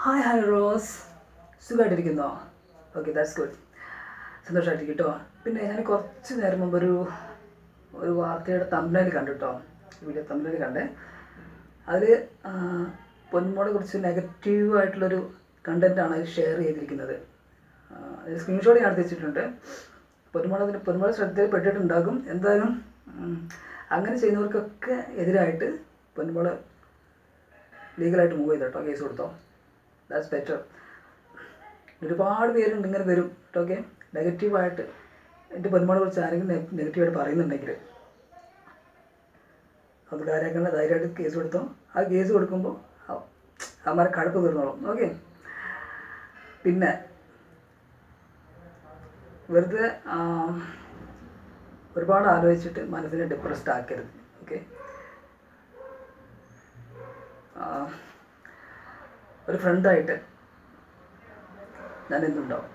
Hi Rose, സുഖമായിട്ടിരിക്കുന്നോ? Okay, that's good. സന്തോഷമായിട്ടിരിക്കും കേട്ടോ. പിന്നെ ഞാൻ കുറച്ച് നേരം മുമ്പ് ഒരു വാർത്തയുടെ തമ്പനയിൽ കണ്ടു കേട്ടോ, വീഡിയോ തമ്പനയിൽ കണ്ടേ. അതിൽ പൊന്മോളെ കുറിച്ച് നെഗറ്റീവായിട്ടുള്ളൊരു കണ്ടൻറ്റാണ് അതിൽ ഷെയർ ചെയ്തിരിക്കുന്നത്. സ്ക്രീൻഷോട്ട് ഞാൻ എടുത്ത് വെച്ചിട്ടുണ്ട്. പൊന്മോളെ ശ്രദ്ധയിൽപ്പെട്ടിട്ടുണ്ടാകും. എന്തായാലും അങ്ങനെ ചെയ്യുന്നവർക്കൊക്കെ എതിരായിട്ട് പൊന്മോളെ ലീഗലായിട്ട് മൂവ് ചെയ്തോ കേട്ടോ, കേസ് കൊടുത്തോ. That's better. ഒരുപാട് പേരുണ്ട് ഇങ്ങനെ വരും കേട്ടോ. ഓക്കെ, നെഗറ്റീവായിട്ട് എൻ്റെ പൊന്മോളെ കുറിച്ച് ആരെങ്കിലും നെഗറ്റീവായിട്ട് പറയുന്നുണ്ടെങ്കിൽ അത് കാര്യമാക്കേണ്ട, ധൈര്യമായിട്ട് കേസ് കൊടുത്തോ. ആ കേസ് കൊടുക്കുമ്പോൾ അവന്മാരെ കടുപ്പ് തീർന്നോളും. ഓക്കെ, പിന്നെ വെറുതെ ഒരുപാട് ആലോചിച്ചിട്ട് മനസ്സിനെ ഡിപ്രസ്ഡ് ആക്കരുത്. ഓക്കെ, ഒരു ഫ്രണ്ടായിട്ട് ഞാൻ എന്തുണ്ടാവും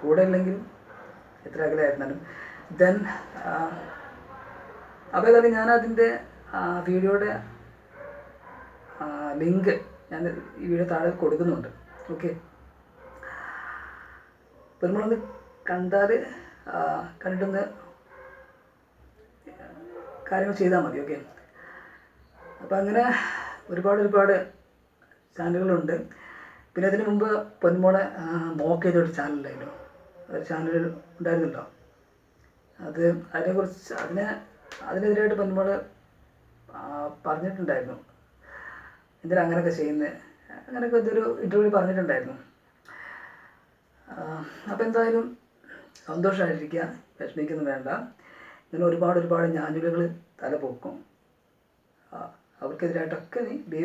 കൂടെ ഇല്ലെങ്കിലും എത്ര അകലെയായിരുന്നാലും. ദെൻ അപ്പോൾ ഏതായാലും ഞാനതിൻ്റെ വീഡിയോയുടെ ലിങ്ക് ഞാൻ ഈ വീഡിയോ താഴെ കൊടുക്കുന്നുണ്ട്. ഓക്കെ, പെരുമാളൊന്ന് കണ്ടിട്ടൊന്ന് കാര്യങ്ങൾ ചെയ്താൽ മതി. ഓക്കെ, അപ്പോൾ അങ്ങനെ ഒരുപാട് ചാനലുകളുണ്ട്. പിന്നെ അതിന് മുമ്പ് പൊന്മോളെ മോക്ക് ചെയ്തൊരു ചാനലുണ്ടായിരുന്നു, ഒരു ചാനൽ ഉണ്ടായിരുന്നല്ലോ. അതിനെക്കുറിച്ച് അതിനെതിരായിട്ട് പൊന്മോള് പറഞ്ഞിട്ടുണ്ടായിരുന്നു, എന്തിനാ അങ്ങനെയൊക്കെ ചെയ്യുന്നത്, അങ്ങനെയൊക്കെ ഇതൊരു ഇൻ്റർവ്യൂവിൽ പറഞ്ഞിട്ടുണ്ടായിരുന്നു. അപ്പോൾ എന്തായാലും സന്തോഷമായിട്ടിരിക്കുക, വിഷമിക്കൊന്നും വേണ്ട. ഇങ്ങനെ ഒരുപാട് ഞാനുകൾ തല പൊക്കും. അവർക്കെതിരായിട്ടൊക്കെ നീ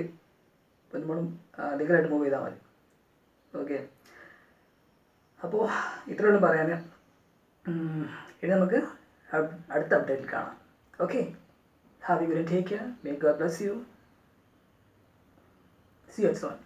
പൊന്മോളും ലീഗലായിട്ട് മൂവ് ചെയ്താൽ മതി. ഓക്കെ, അപ്പോൾ ഇത്രയൊന്നും പറയാൻ. ഇനി നമുക്ക് അടുത്ത അപ്ഡേറ്റിൽ കാണാം. Okay, have you good take care, may God bless you, see you soon.